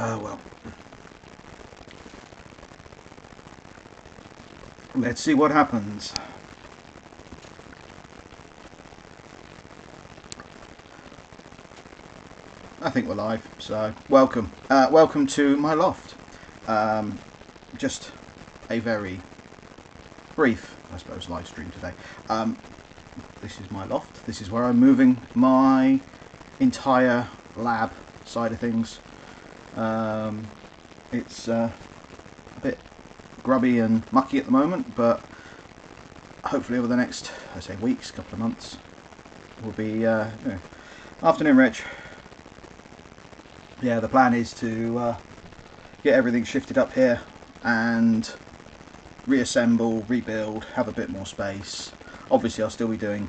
Well, let's see what happens. I think we're live, so welcome. Welcome to my loft. Just a very brief, I suppose, live stream today. This is my loft. This is where I'm moving my entire lab side of things. It's a bit grubby and mucky at the moment, but hopefully over the next, I say, weeks, couple of months, will be. Afternoon, Rich. Yeah, the plan is to get everything shifted up here and reassemble, rebuild, have a bit more space. Obviously I'll still be doing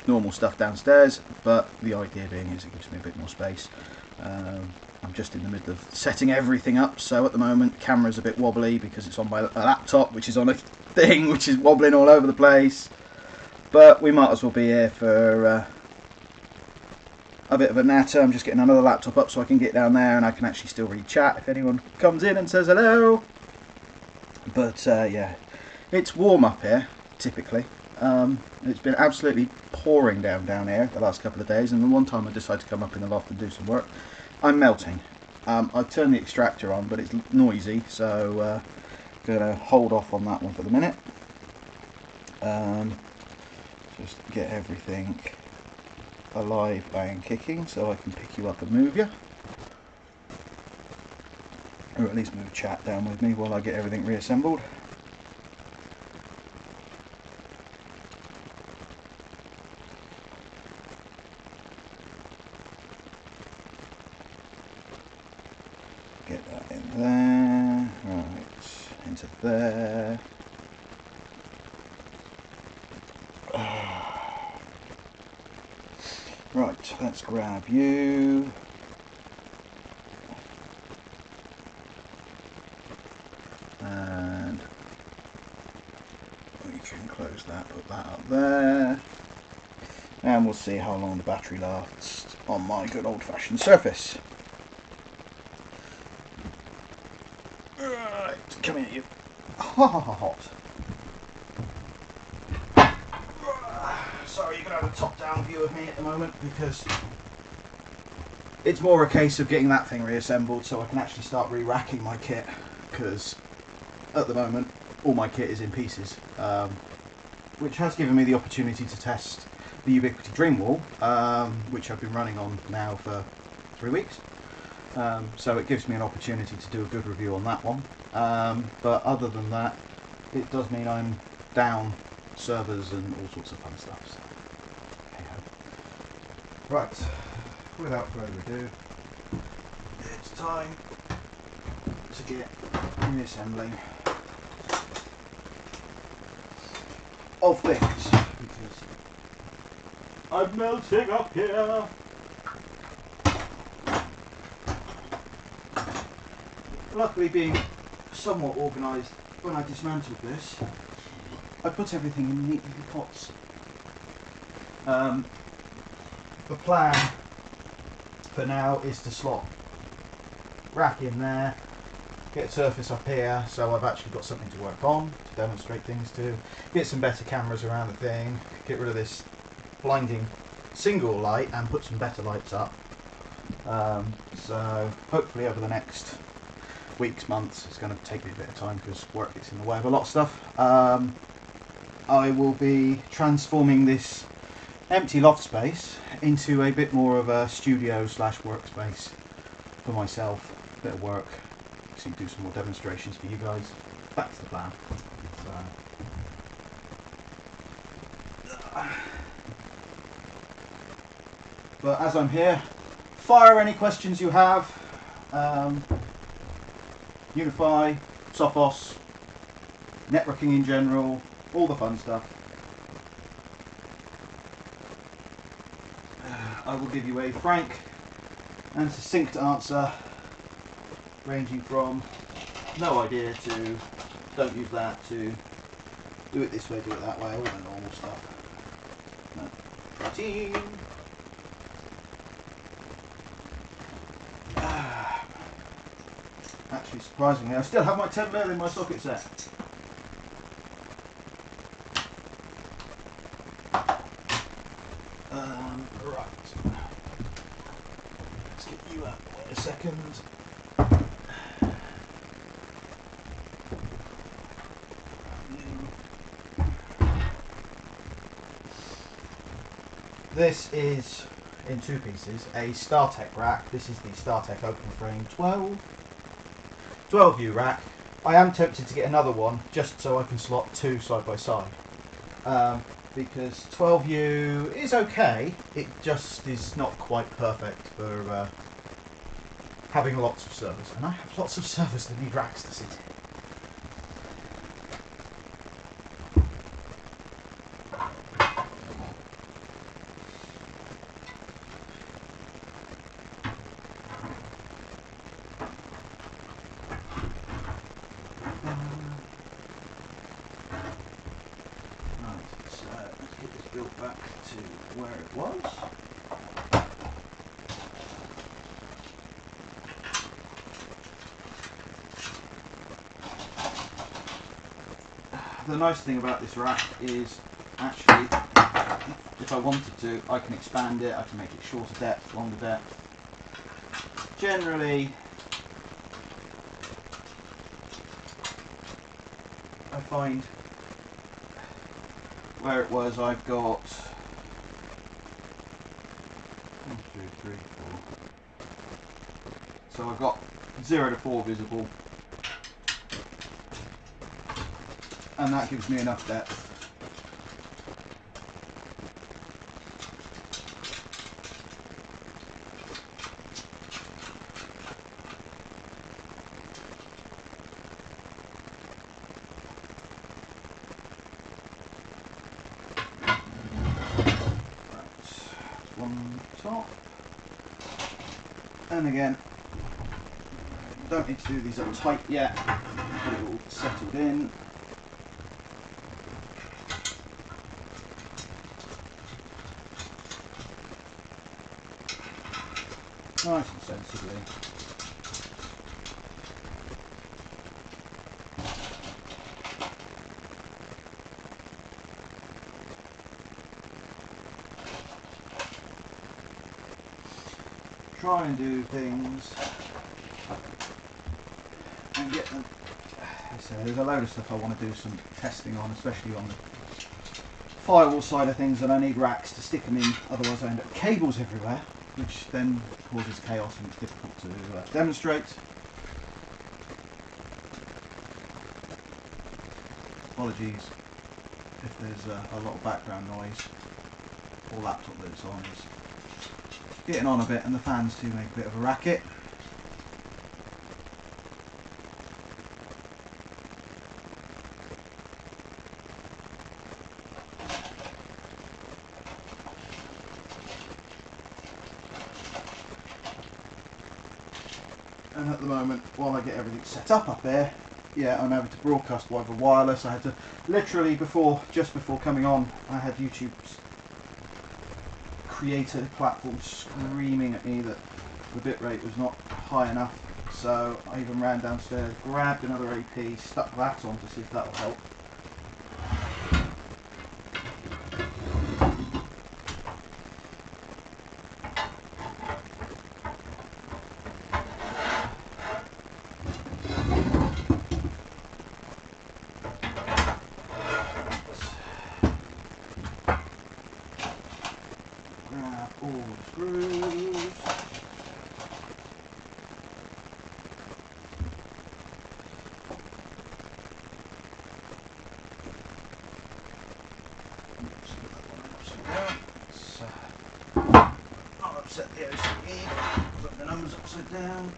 normal stuff downstairs, but the idea being is it gives me a bit more space. I'm just in the middle of setting everything up, so at the moment camera's a bit wobbly because it's on my laptop, which is on a thing which is wobbling all over the place, but we might as well be here for a bit of a natter. I'm just getting another laptop up so I can get down there and I can actually still read chat if anyone comes in and says hello. But yeah, it's warm up here typically. It's been absolutely pouring down here the last couple of days, and the one time I decided to come up in the loft and do some work, I'm melting. I've turned the extractor on, but it's noisy, so going to hold off on that one for the minute. Just get everything alive and kicking so I can pick you up and move you, or at least move chat down with me while I get everything reassembled. Get that in there, right, into there. Right, let's grab you. And we can close that, put that up there. And we'll see how long the battery lasts on my good old-fashioned Surface. Right, come here you. Hot. Sorry, you're going to have a top-down view of me at the moment because it's more a case of getting that thing reassembled so I can actually start re-racking my kit, because at the moment all my kit is in pieces, which has given me the opportunity to test the Ubiquity Dream Wall, which I've been running on now for 3 weeks, so it gives me an opportunity to do a good review on that one, but other than that it does mean I'm down servers and all sorts of fun stuff. So. Right, without further ado, it's time to get reassembling of things, because I'm melting up here. Luckily, being somewhat organised, when I dismantled this, I put everything in neat little pots. The plan for now is to slot rack in there, get Surface up here, so I've actually got something to work on, to demonstrate things to, get some better cameras around the thing, get rid of this blinding single light and put some better lights up. So hopefully over the next weeks, months, it's going to take me a bit of time because work gets in the way of a lot of stuff. I will be transforming this empty loft space into a bit more of a studio slash workspace for myself. A bit of work, so do some more demonstrations for you guys. That's the plan. But as I'm here, fire any questions you have. Unifi, Sophos, networking in general, all the fun stuff. I will give you a frank and succinct answer, ranging from no idea to don't use that to do it this way, do it that way, all the normal stuff. No. Routine. Actually, surprisingly, I still have my 10mm in my socket set. Right. Let's get you out in a second. This is, in two pieces, a StarTech rack. This is the StarTech Open Frame 12U rack. I am tempted to get another one just so I can slot two side by side. Because 12U is okay, it just is not quite perfect for having lots of servers. And I have lots of servers that need racks to sit in. Built back to where it was. The nice thing about this rack is actually, if I wanted to, I can expand it, I can make it shorter depth, longer depth. Generally, I find where it was, I've got 1, 2, 3, 4. So I've got 0 to 4 visible, and that gives me enough depth. On top, and again, don't need to do these up tight yet, get it all settled in. Nice and sensibly. Try and do things and get them. So there's a load of stuff I want to do some testing on, especially on the firewall side of things, and I need racks to stick them in, otherwise I end up with cables everywhere, which then causes chaos and it's difficult to demonstrate. Apologies if there's a lot of background noise or laptop that's on is getting on a bit, and the fans do make a bit of a racket. And at the moment, while I get everything set up there, yeah, I'm able to broadcast over wireless. I had to literally just before coming on, I had YouTube's creator platform screaming at me that the bitrate was not high enough, so I even ran downstairs, grabbed another AP, stuck that on to see if that will help. Grab all the screws. I'll upset the OCD, put the numbers upside down.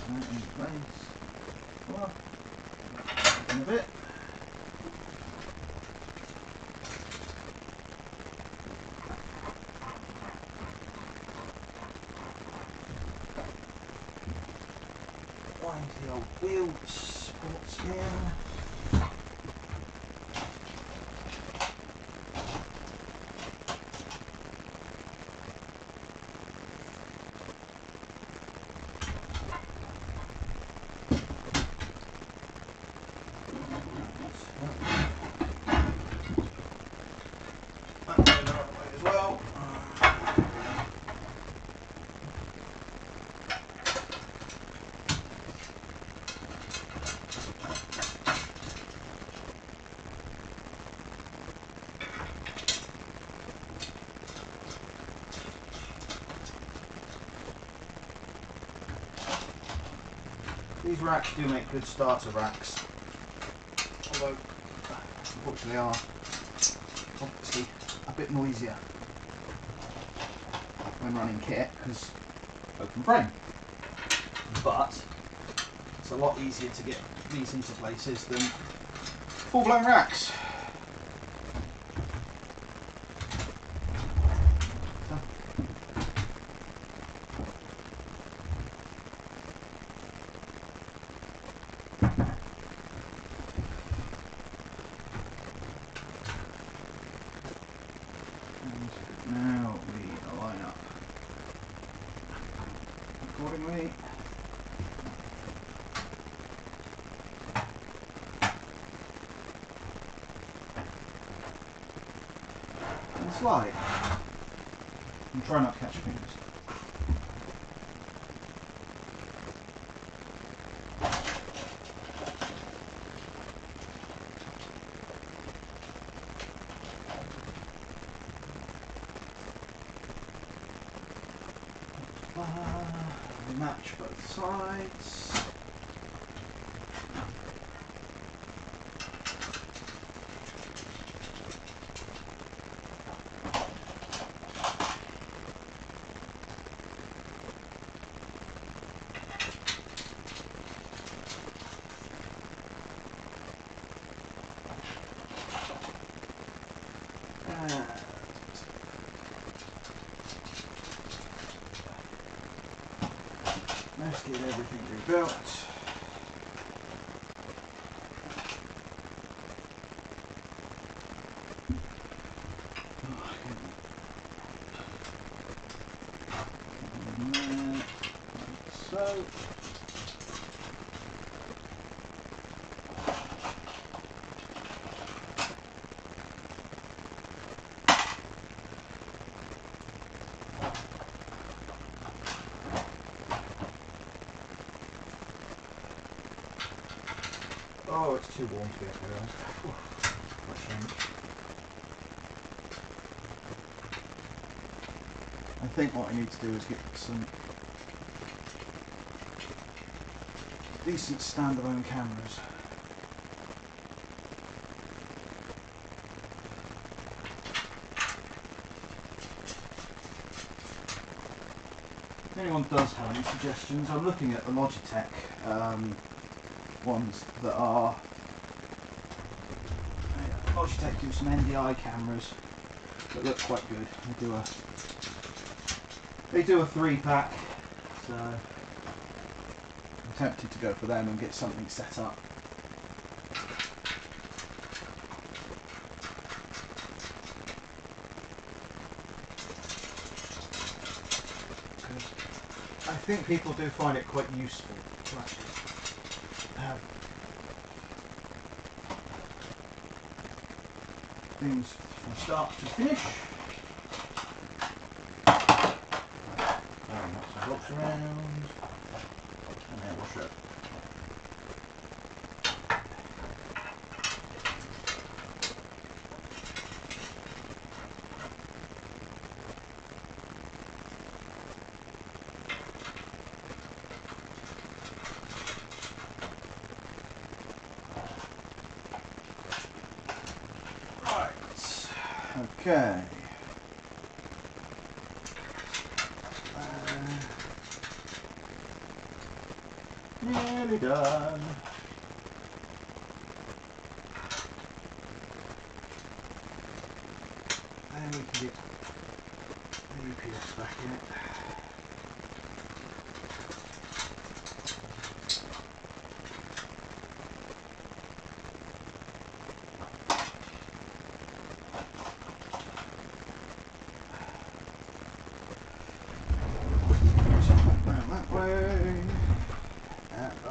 That in place. Well, in a bit. Wind the old wheel supports in. These racks do make good starter racks, although unfortunately are obviously a bit noisier when running kit because open frame, but it's a lot easier to get these into places than full-blown racks. Now we line up accordingly. And slide. And try not to catch fingers. Match both sides. Let's get everything rebuilt. So. Oh, it's too warm to be up there. What a shame. I think what I need to do is get some decent standalone cameras. If anyone does have any suggestions, I'm looking at the Logitech ones that are Logitech do some NDI cameras that look quite good. They do a 3-pack, so I'm tempted to go for them and get something set up. I think people do find it quite useful to actually have things from start to finish. Knock some blocks around, and then wash it. Okay. Nearly done. And we can get the UPS back in it.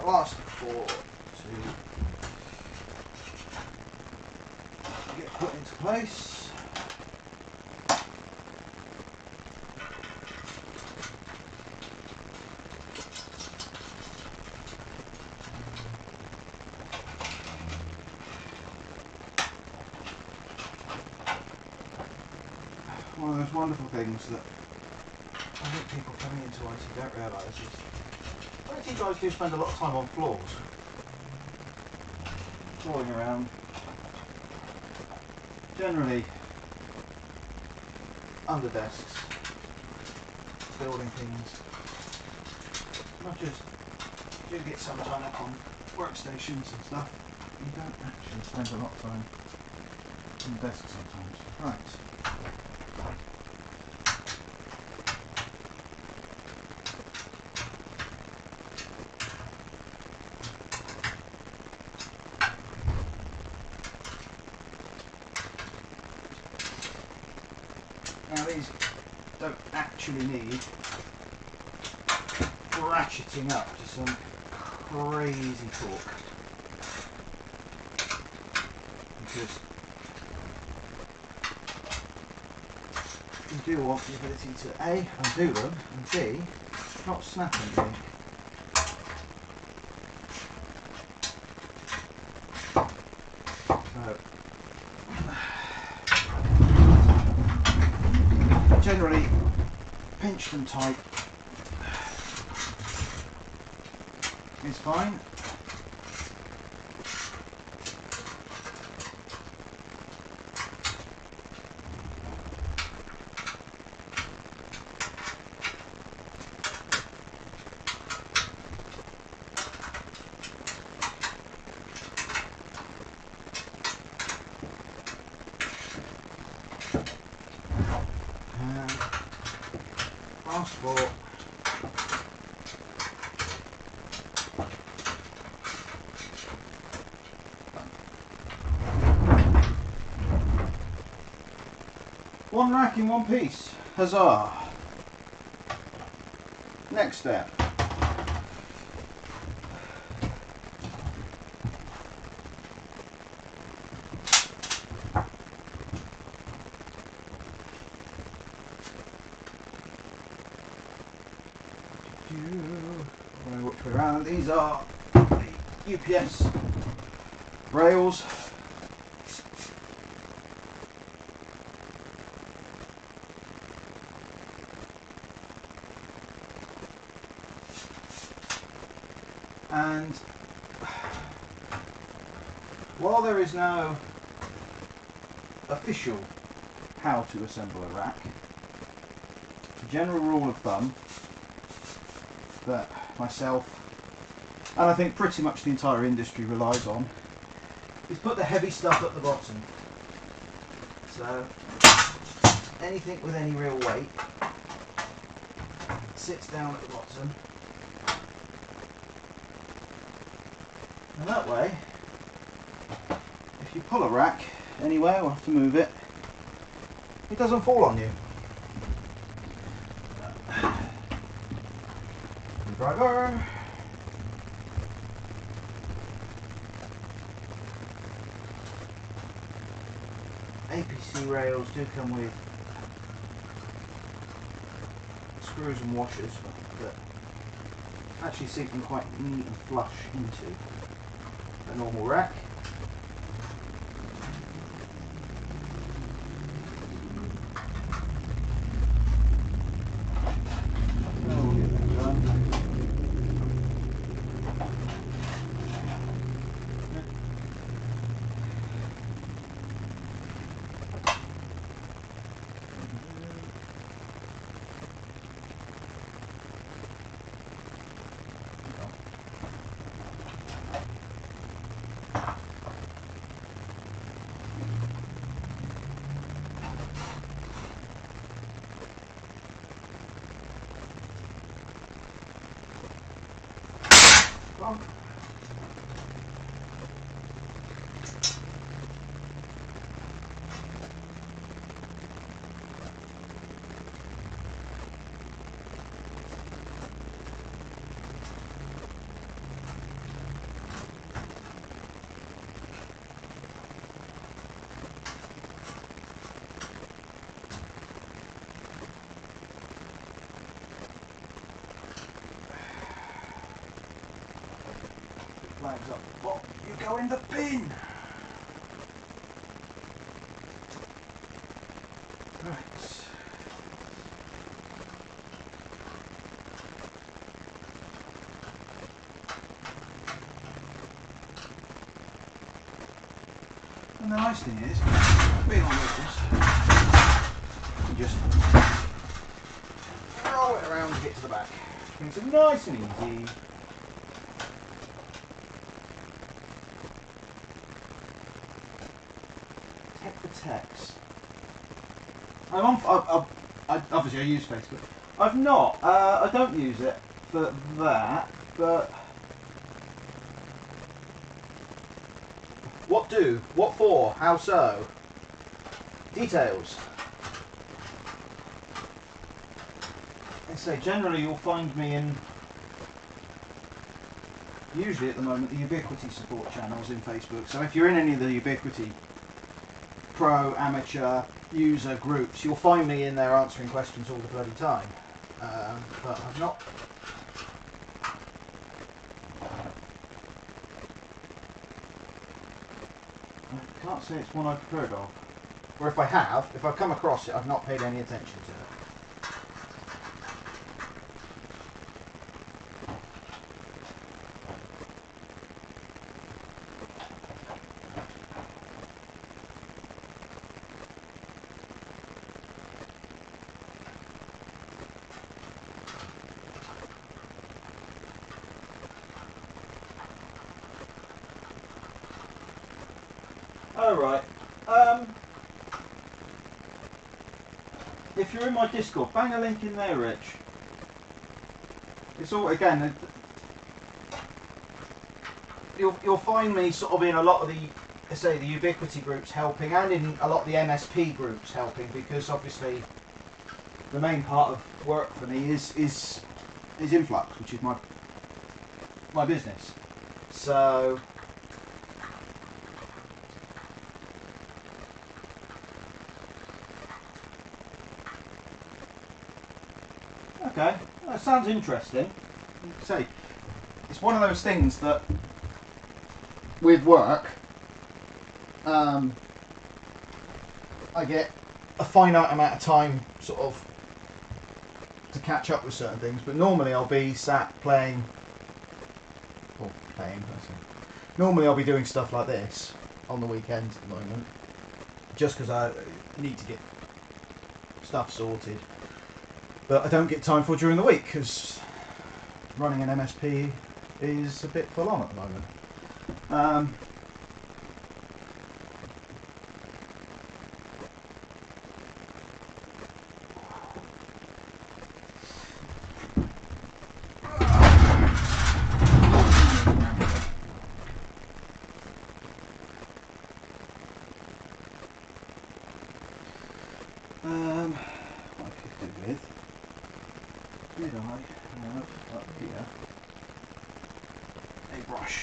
the last 4 to get put into place. One of those wonderful things that I think people coming into IT don't realise is IT guys do spend a lot of time on floors, crawling around, generally under desks, building things. Much as you do get some time up on workstations and stuff, you don't actually spend a lot of time on desks sometimes. Right. Now these don't actually need ratcheting up to some crazy torque, because you do want the ability to A, undo them, and B, not snap anything. So generally pinched and tight is fine. Last 4. One rack in one piece. Huzzah! Next step. Which way around? These are the UPS rails. And while there is no official how to assemble a rack, the general rule of thumb that myself, and I think pretty much the entire industry, relies on is put the heavy stuff at the bottom. So anything with any real weight sits down at the bottom, and that way if you pull a rack anyway or have to move it, it doesn't fall on you. Driver. APC rails do come with screws and washers that actually sink them quite neat and flush into a normal rack. flags up the top, you go in the bin. Right. And the nice thing is, being on this, you just roll it around to get to the back. Makes it nice and easy. Tech for text. I'm on. Obviously, I use Facebook. I've not. I don't use it for that. But what do? What for? How so? Details. I say generally you'll find me in. Usually at the moment the Ubiquiti support channels in Facebook. So if you're in any of the Ubiquiti pro, amateur, user groups, you'll find me in there answering questions all the bloody time. But I've not. I can't say it's one I've heard of. Or if I've come across it, I've not paid any attention to it. Oh right. If you're in my Discord, bang a link in there, Rich. It's all again. You'll find me sort of in a lot of the the Ubiquiti groups helping, and in a lot of the MSP groups helping, because obviously the main part of work for me is Influx, which is my business. So. Okay, that sounds interesting. Like I say, it's one of those things that, with work, I get a finite amount of time, sort of, to catch up with certain things. But normally I'll be sat playing, or playing. Normally I'll be doing stuff like this on the weekends at the moment, just because I need to get stuff sorted. But I don't get time for during the week because running an MSP is a bit full on at the moment. What I could do with. Did I have up here a brush?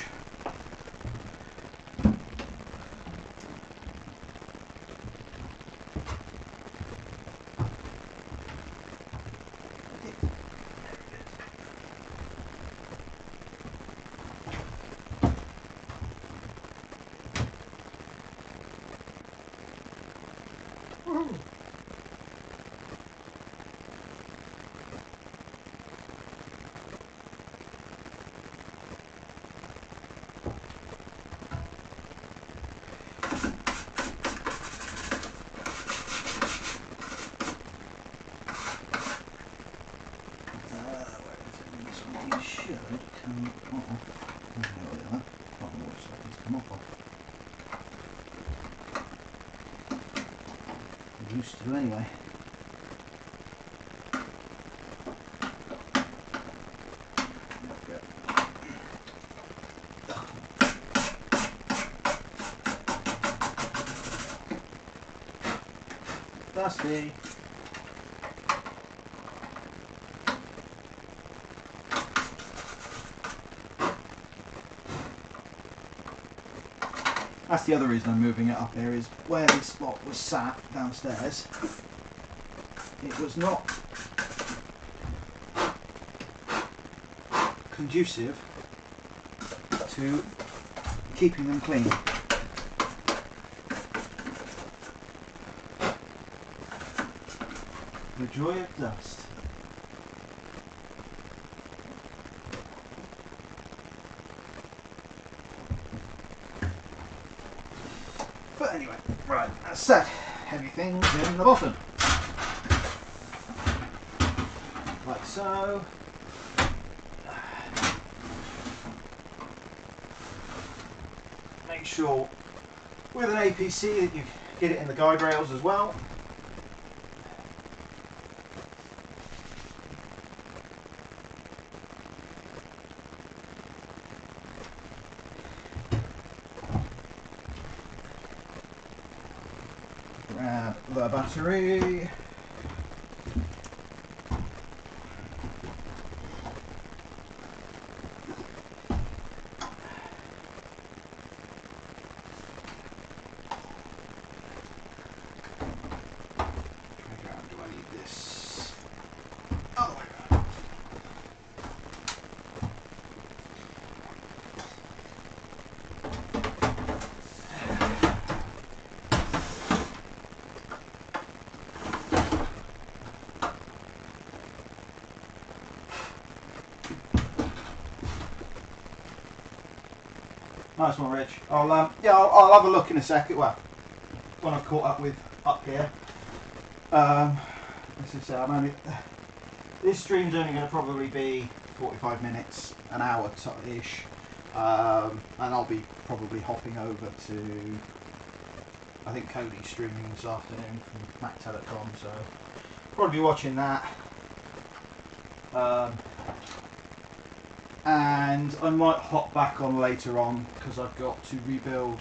Used to anyway. Dusty. That's the other reason I'm moving it up here, is where this spot was sat downstairs. It was not conducive to keeping them clean. The joy of dust. But anyway, right, that's set. Heavy things in the bottom. Like so. Make sure with an APC that you get it in the guide rails as well. Grab the battery. Nice one, Rich. I'll have a look in a second. Well, when I've caught up with up here. This stream's only going to probably be 45 minutes, an hour-ish, and I'll be probably hopping over to, I think Cody's streaming this afternoon from Mac Telecom, so probably be watching that. And I might hop back on later on because I've got to rebuild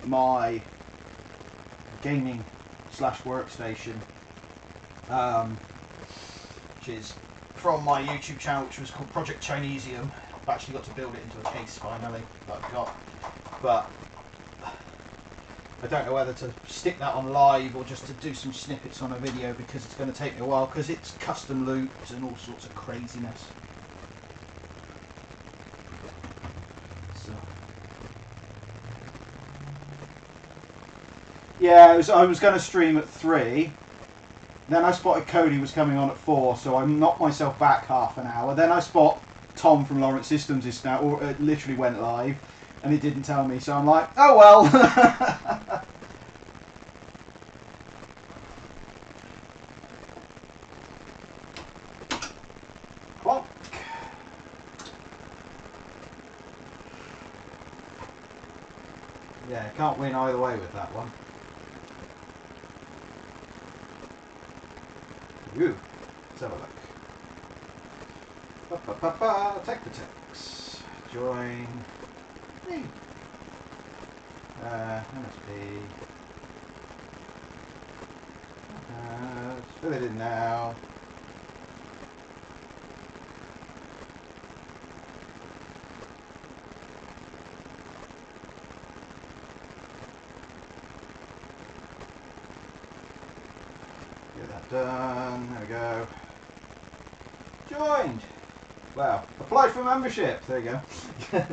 my gaming / workstation, which is from my YouTube channel, which was called Project Chinesium. I've actually got to build it into a case finally that I've got, but I don't know whether to stick that on live or just to do some snippets on a video, because it's going to take me a while because it's custom loops and all sorts of craziness. So, yeah, I was going to stream at 3. Then I spotted Cody was coming on at 4, so I knocked myself back half an hour. Then I spot Tom from Lawrence Systems is now, or it literally went live, and it didn't tell me, so I'm like, oh well. Clock. Yeah, can't win either way with that one. Ooh, let's have a look. Take the text. Join. Me. MSP. Let's fill it in now. Get that done. There we go. Joined. Wow. Apply for membership. There you go.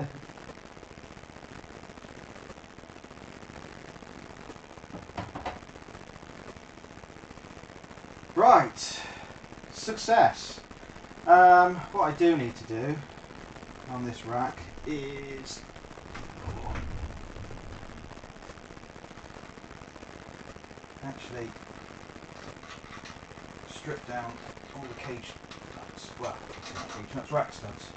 Right. Success. What I do need to do on this rack is actually strip down all the cage nuts. Well, not cage nuts, rack studs.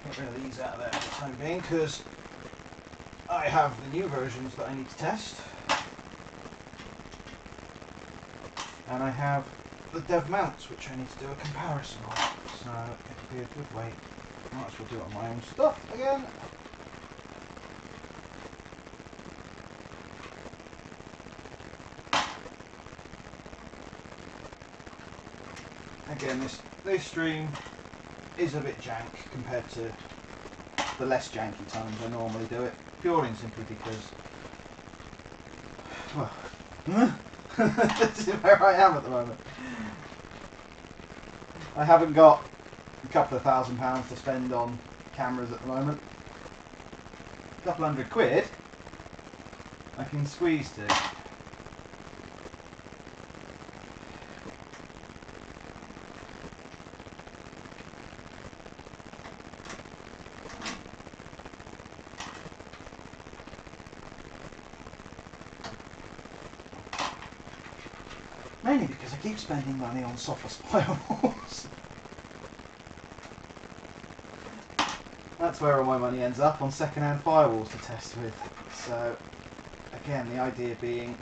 Get rid of these out of there for the time being, because I have the new versions that I need to test. And I have the dev mounts, which I need to do a comparison on. So it'll be a good way. I might as well do it on my own stuff again. again, this stream is a bit jank compared to the less janky times I normally do it, purely and simply because, well, this is where I am at the moment. I haven't got a couple of £1,000 to spend on cameras at the moment. A couple £100 I can squeeze to. Mainly because I keep spending money on Sophos firewalls. That's where all my money ends up, on second-hand firewalls to test with. So, again, the idea being,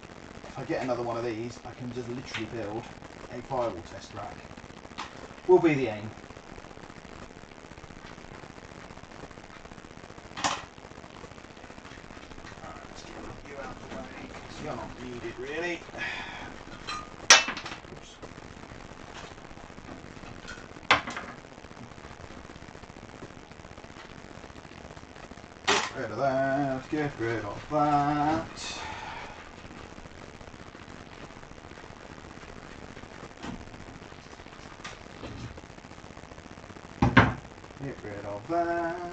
if I get another one of these, I can just literally build a firewall test rack. Will be the aim. Alright, let's get you out of the way, because you're not needed really. Get rid of that, get rid of that. Get rid of that.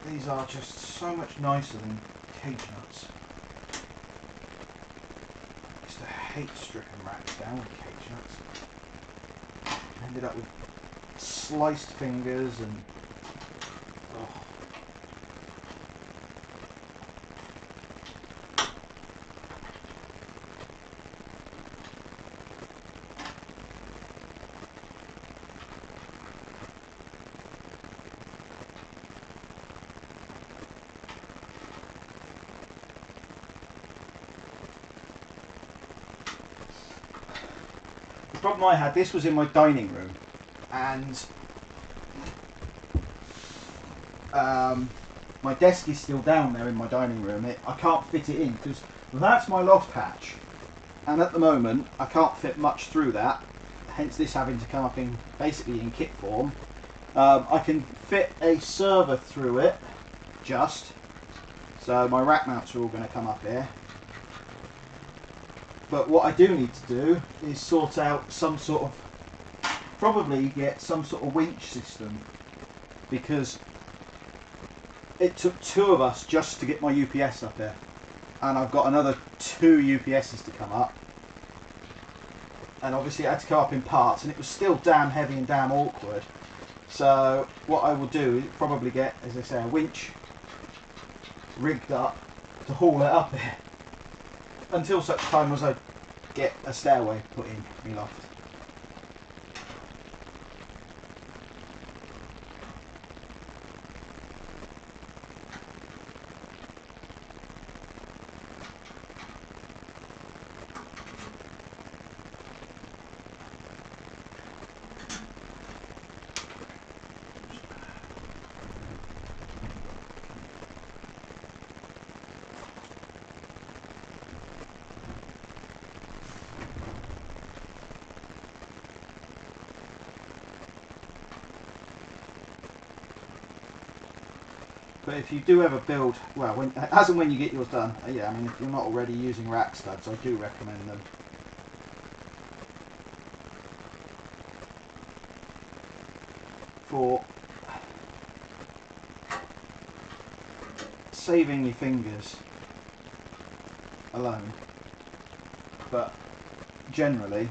These are just so much nicer than cage nuts. I used to hate stripping racks down with cage nuts. Ended up with sliced fingers and oh. The problem I had, this was in my dining room, and my desk is still down there in my dining room. I can't fit it in because that's my loft hatch, and at the moment I can't fit much through that, hence this having to come up in basically in kit form. I can fit a server through it, just, so my rack mounts are all going to come up here. But what I do need to do is sort out some sort of, probably get some sort of winch system, because it took 2 of us just to get my UPS up here, and I've got another 2 UPSs to come up, and obviously it had to come up in parts, and it was still damn heavy and damn awkward. So what I will do is probably get, as I say, a winch rigged up to haul it up here, until such time as I get a stairway put in my loft. But if you do ever build, well, as and when you get yours done, yeah, I mean, if you're not already using rack studs, I do recommend them. For saving your fingers alone, but generally,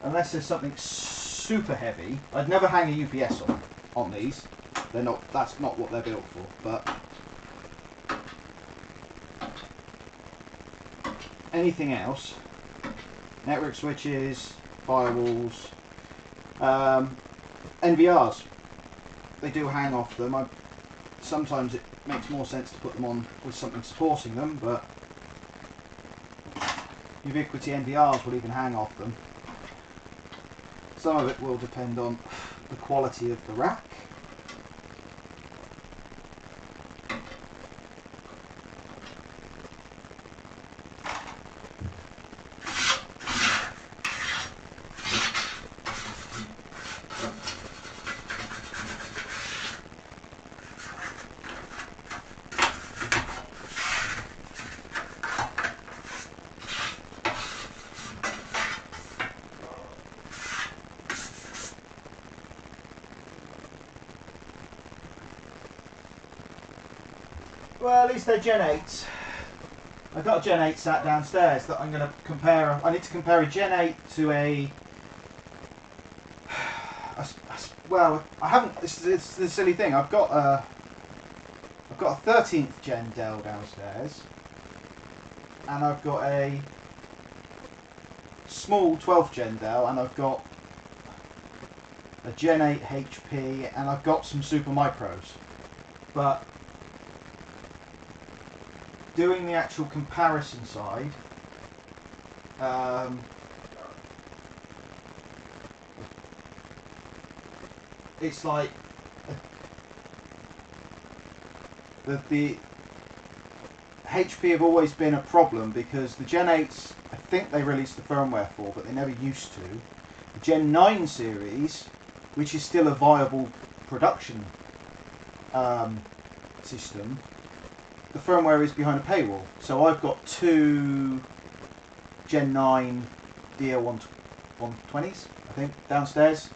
unless there's something super heavy, I'd never hang a UPS on these. They're not. That's not what they're built for. But anything else, network switches, firewalls, NVRs, they do hang off them. Sometimes it makes more sense to put them on with something supporting them, but Ubiquiti NVRs will even hang off them. Some of it will depend on the quality of the rack. Well, at least they're Gen 8s. I've got a Gen 8 sat downstairs that I'm going to compare. I need to compare a Gen 8 to well, I haven't. This is the silly thing. I've got a 13th Gen Dell downstairs, and I've got a small 12th Gen Dell, and I've got a Gen 8 HP, and I've got some Super Micros, but doing the actual comparison side, it's like the HP have always been a problem because the Gen 8s, I think they released the firmware for, but they never used to. The Gen 9 series, which is still a viable production system, the firmware is behind a paywall. So I've got two Gen 9 DL120s, I think, downstairs.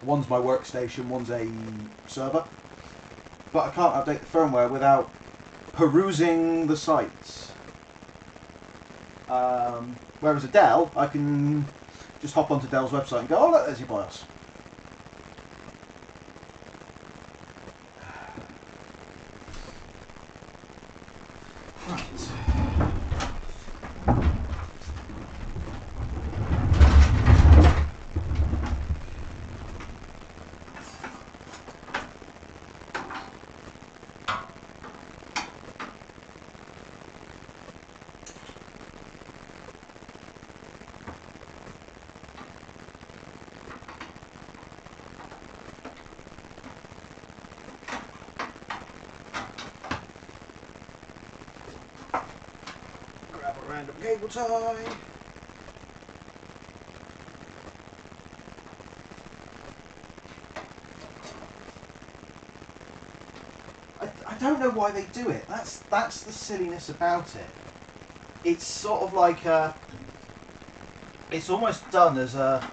One's my workstation, one's a server. But I can't update the firmware without perusing the sites. Whereas a Dell, I can just hop onto Dell's website and go, oh look, there's your BIOS. Random cable tie. I don't know why they do it. That's the silliness about it. It's sort of like it's almost done as a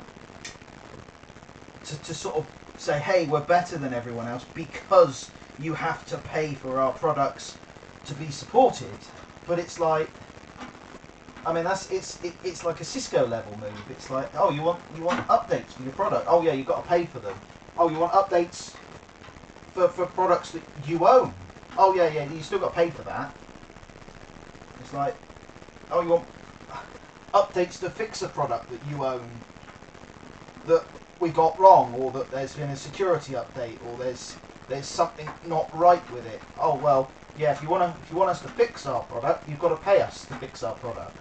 to sort of say, hey, we're better than everyone else because you have to pay for our products to be supported. But it's like, I mean, it's like a Cisco level move. It's like, oh, you want updates for your product? Oh yeah, you've got to pay for them. Oh, you want updates for products that you own? Oh yeah, you still got to pay for that. It's like, oh, you want updates to fix a product that you own that we got wrong, or that there's been a security update, or there's something not right with it. Oh well, yeah, if you want us to fix our product, you've got to pay us to fix our product.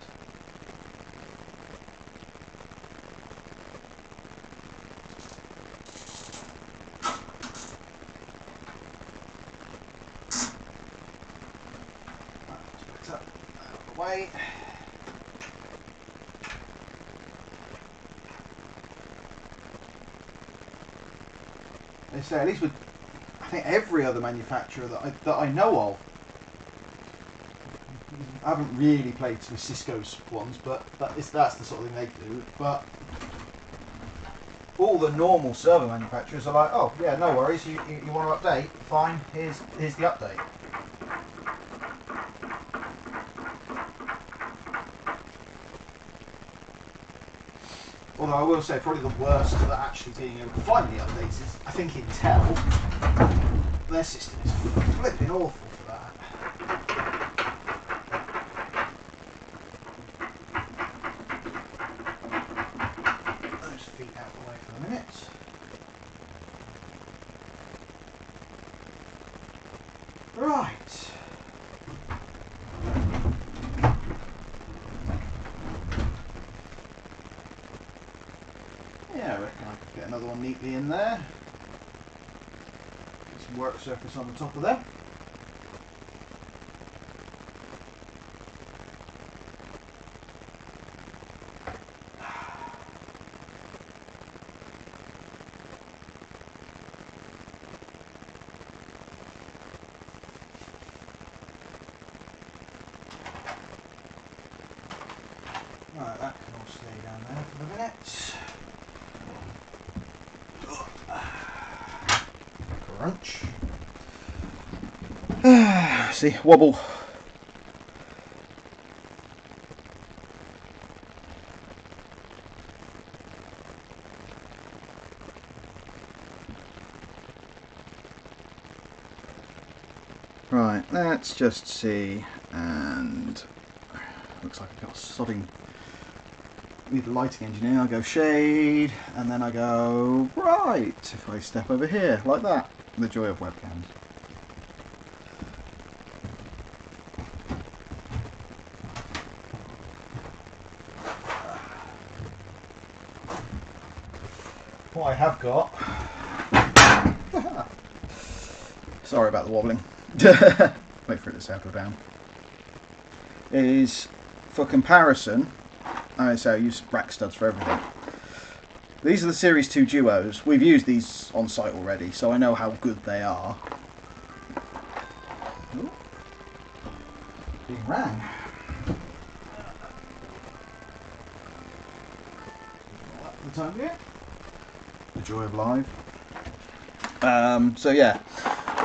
Way. They say, at least with, I think, every other manufacturer that I know of. I haven't really played with Cisco's ones, but that's the sort of thing they do. But all the normal server manufacturers are like, oh yeah, no worries, you want to update? Fine, here's the update. Although I will say, probably the worst at actually being able to find the updates is, I think, Intel. Their system is flipping awful for that. Those feet out of the way for a minute. Right. Yeah, I reckon I could get another one down neatly in there. Get some work surface on the top of them. Right, that can all stay down there for the minute. Crunch. See, wobble. Right, let's just see, and looks like I've got sodding. Need a lighting engineer. I go shade, and then I go bright. If I step over here, like that. The joy of webcams. What I have got. Sorry about the wobbling. Wait for it to settle down. Is for comparison. So I use rack studs for everything. These are the Series 2 Duos. We've used these on site already, so I know how good they are. Ooh. Being rang. The time here. The joy of live. So yeah,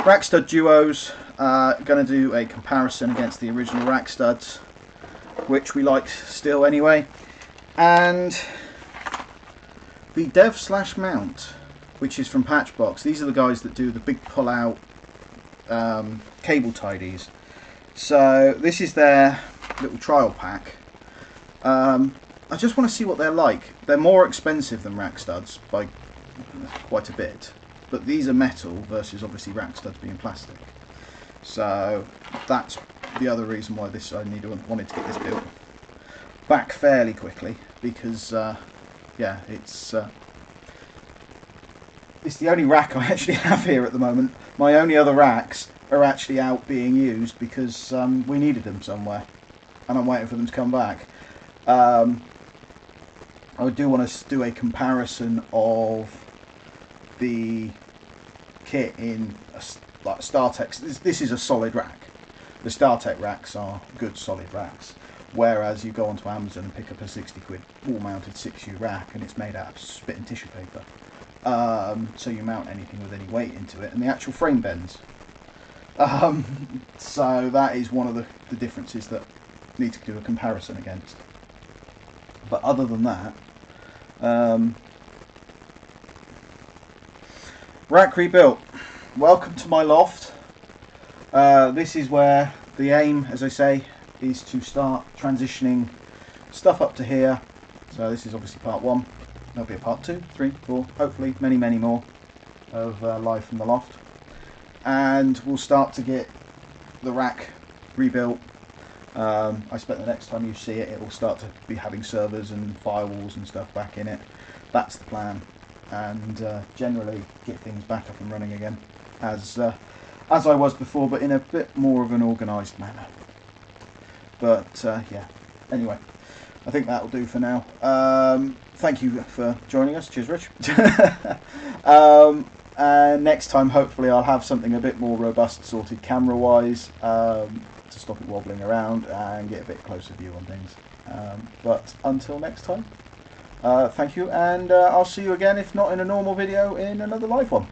rack stud duos. Going to do a comparison against the original rack studs, which we like still anyway, and the dev/mount, which is from Patchbox. These are the guys that do the big pull-out cable tidies. So this is their little trial pack. I just want to see what they're like. They're more expensive than rack studs by quite a bit, but these are metal versus obviously rack studs being plastic. So that's the other reason why wanted to get this built back fairly quickly, because yeah, it's the only rack I actually have here at the moment. My only other racks are actually out being used because we needed them somewhere, and I'm waiting for them to come back. I do want to do a comparison of the kit in like StarTech. This is a solid rack. The StarTech racks are good solid racks, whereas you go onto Amazon and pick up a 60 quid wall mounted 6U rack and it's made out of spit and tissue paper. So you mount anything with any weight into it and the actual frame bends. So that is one of the differences that need to do a comparison against. But other than that, rack rebuilt. Welcome to my loft. This is where the aim, as I say, is to start transitioning stuff up to here. So this is obviously part 1. There'll be a part 2, 3, 4, hopefully many more of live from the loft. And we'll start to get the rack rebuilt. I expect the next time you see it, it will start to be having servers and firewalls and stuff back in it. That's the plan. And generally get things back up and running again as I was before, but in a bit more of an organised manner. But yeah, anyway, I think that'll do for now. Thank you for joining us. Cheers, Rich. And next time, hopefully, I'll have something a bit more robust sorted camera-wise to stop it wobbling around and get a bit closer view on things. But until next time, thank you, and I'll see you again, if not in a normal video, in another live one.